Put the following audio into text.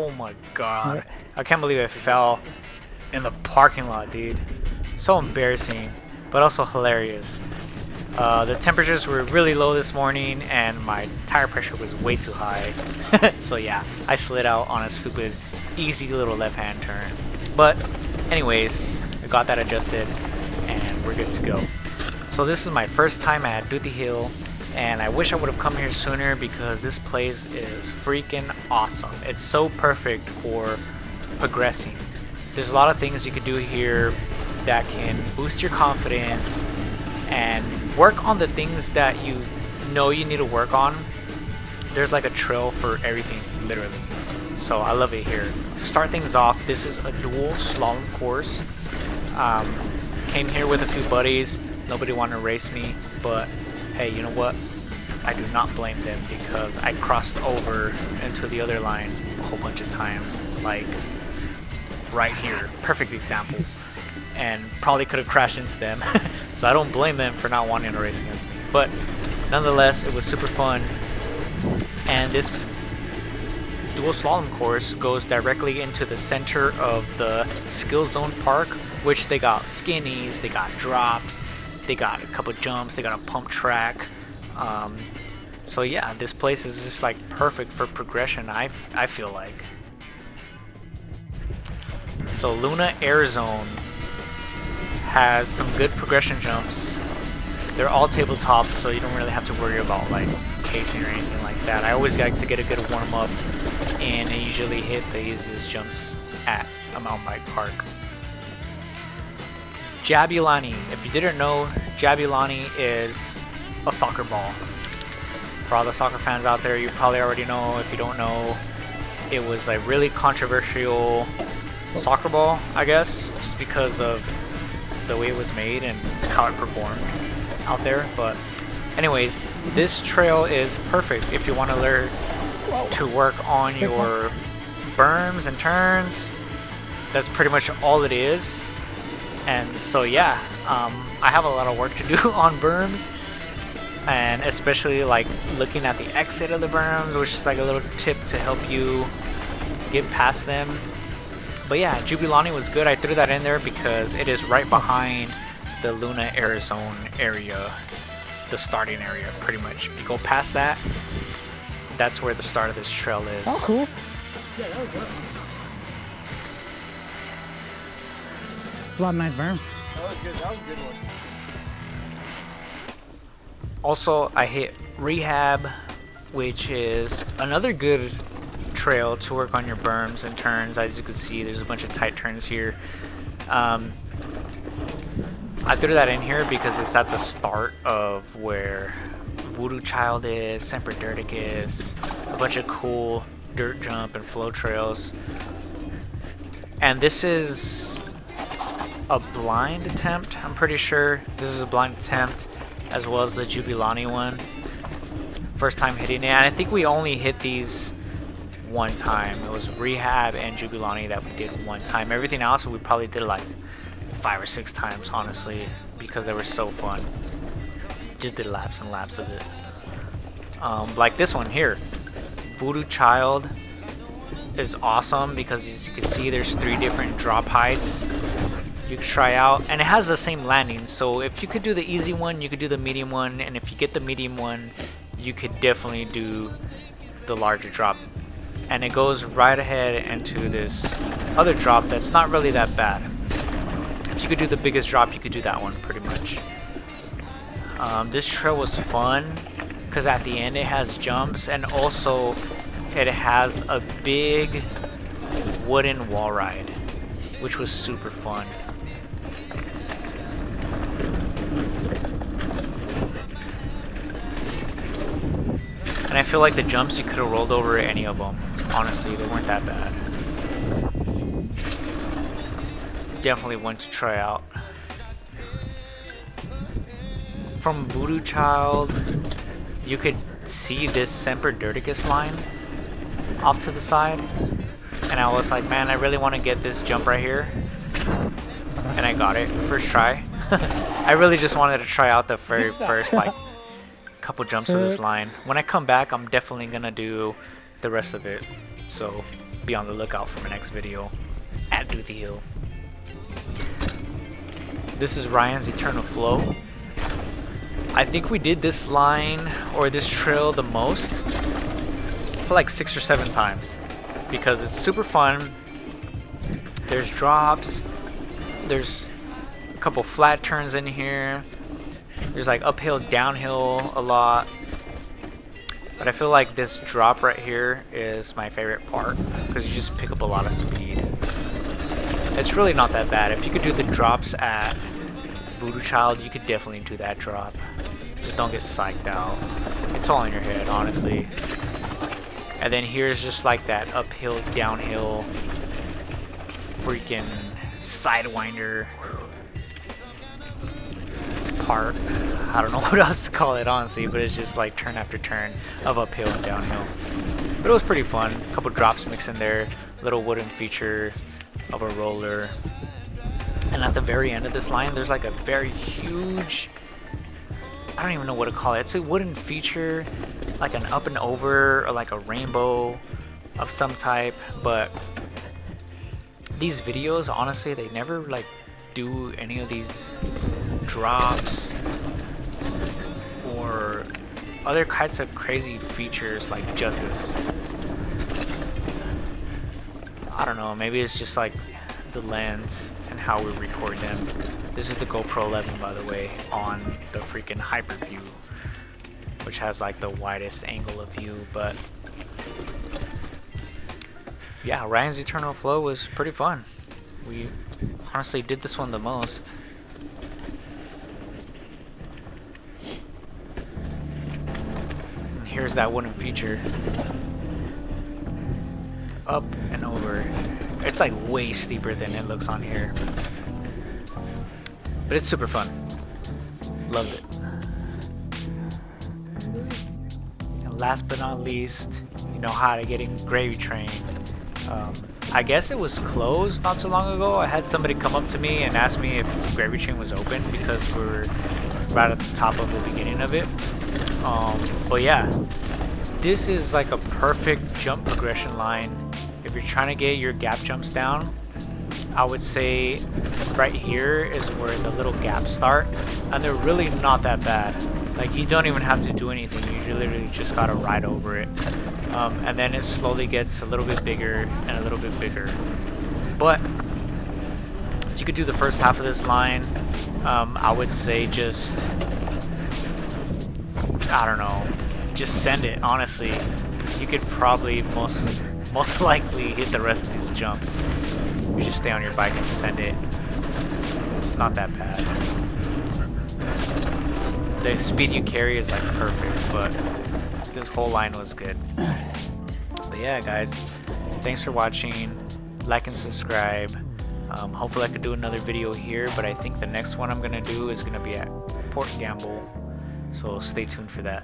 Oh my god. I can't believe I fell in the parking lot, dude. So embarrassing, but also hilarious. The temperatures were really low this morning and my tire pressure was way too high. So yeah, I slid out on a stupid, easy little left-hand turn. But anyways, I got that adjusted and we're good to go. So this is my first time at Duthie Hill, and I wish I would have come here sooner because this place is freaking awesome. It's so perfect for progressing. There's a lot of things you could do here that can boost your confidence and work on the things that you know you need to work on. There's like a trail for everything, literally. So I love it here. To start things off, this is a dual slalom course. Came here with a few buddies. Nobody wanted to race me, but hey, you know what? I do not blame them because I crossed over into the other line a whole bunch of times, like right here, perfect example, and probably could have crashed into them. So I don't blame them for not wanting to race against me, but nonetheless, it was super fun. And this dual slalom course goes directly into the center of the skill zone park, which they got skinnies, they got drops, they got a couple jumps, they got a pump track. So yeah, this place is just like perfect for progression, I feel like. So Luna Air Zone has some good progression jumps. They're all tabletops, so you don't really have to worry about like casing or anything like that. I always like to get a good warm up, and I usually hit the easiest jumps at a mountain bike park. Jabulani. If you didn't know, Jabulani is a soccer ball. For all the soccer fans out there, you probably already know. If you don't know, it was a really controversial soccer ball, I guess, just because of the way it was made and how it performed out there. But anyways, this trail is perfect if you want to learn to work on your berms and turns. That's pretty much all it is. And so yeah, I have a lot of work to do on berms, and especially like looking at the exit of the berms, which is like a little tip to help you get past them. But yeah, Jabulani was good. I threw that in there because it is right behind the Luna Air Zone area, the starting area, pretty much. If you go past that, that's where the start of this trail is. Oh, cool. Yeah, that was good. A lot of nice berms. That was good. That was a good one. Also, I hit Rehab, which is another good trail to work on your berms and turns. As you can see, there's a bunch of tight turns here. I threw that in here because it's at the start of where VOODOO Child is, SEMPER DIRTICUS, a bunch of cool dirt jump and flow trails. And this is a blind attempt, I'm pretty sure. This is a blind attempt, as well as the Jabulani one. First time hitting it, and I think we only hit these one time. It was Rehab and Jabulani that we did one time. Everything else we probably did like 5 or 6 times, honestly, because they were so fun. Just did laps and laps of it. Like this one here, VOODOO Child is awesome because as you can see, there's 3 different drop heights you can try out, and it has the same landing. So if you could do the easy one, you could do the medium one, and if you get the medium one, you could definitely do the larger drop. And it goes right ahead into this other drop that's not really that bad. If you could do the biggest drop, you could do that one pretty much. This trail was fun because at the end it has jumps, and also it has a big wooden wall ride, which was super fun. And I feel like the jumps, you could have rolled over any of them. Honestly, they weren't that bad. Definitely one to try out. From VOODOO Child, you could see this SEMPER DIRTICUS line off to the side. And I was like, man, I really want to get this jump right here. And I got it, first try. I really just wanted to try out the very first like couple jumps of this line. When I come back, I'm definitely gonna do the rest of it. So be on the lookout for my next video at Duthie Hill. This is Ryan's Eternal Flow. I think we did this line or this trail the most, like 6 or 7 times, because it's super fun. There's drops, there's a couple flat turns in here, there's like uphill, downhill a lot, but I feel like this drop right here is my favorite part because you just pick up a lot of speed. It's really not that bad. If you could do the drops at Voodoo Child, you could definitely do that drop. Just don't get psyched out. It's all in your head, honestly. And then here's just like that uphill, downhill, freaking sidewinder part. I don't know what else to call it, honestly, but it's just like turn after turn of uphill and downhill. But it was pretty fun. A couple drops mixed in there, little wooden feature of a roller. And at the very end of this line, there's like a very huge, I don't even know what to call it. It's a wooden feature, like an up and over or like a rainbow of some type. But these videos, honestly, they never like do any of these drops or other kinds of crazy features like Justice. I don't know, maybe it's just like the lens and how we record them. This is the GoPro 11, by the way, on the freaking hyper view, which has like the widest angle of view. But yeah, Ryan's Eternal Flow was pretty fun. We honestly did this one the most. And here's that wooden feature. Up and over. It's like way steeper than it looks on here. But it's super fun. Loved it. And last but not least, you know how to get in Gravy Train. I guess it was closed not too long ago. I had somebody come up to me and ask me if Gravy Train was open because we're right at the top of the beginning of it. But yeah, this is like a perfect jump progression line. If you're trying to get your gap jumps down, I would say right here is where the little gaps start, and they're really not that bad. Like, you don't even have to do anything, you literally just gotta ride over it. And then it slowly gets a little bit bigger and a little bit bigger. But if you could do the first half of this line, I would say just, I don't know, just send it. Honestly, you could probably most likely hit the rest of these jumps. You just stay on your bike and send it. It's not that bad. The speed you carry is like perfect, but this whole line was good. But yeah, guys, thanks for watching. Like and subscribe. Hopefully I could do another video here, but I think the next one I'm gonna do is gonna be at Port Gamble, so stay tuned for that.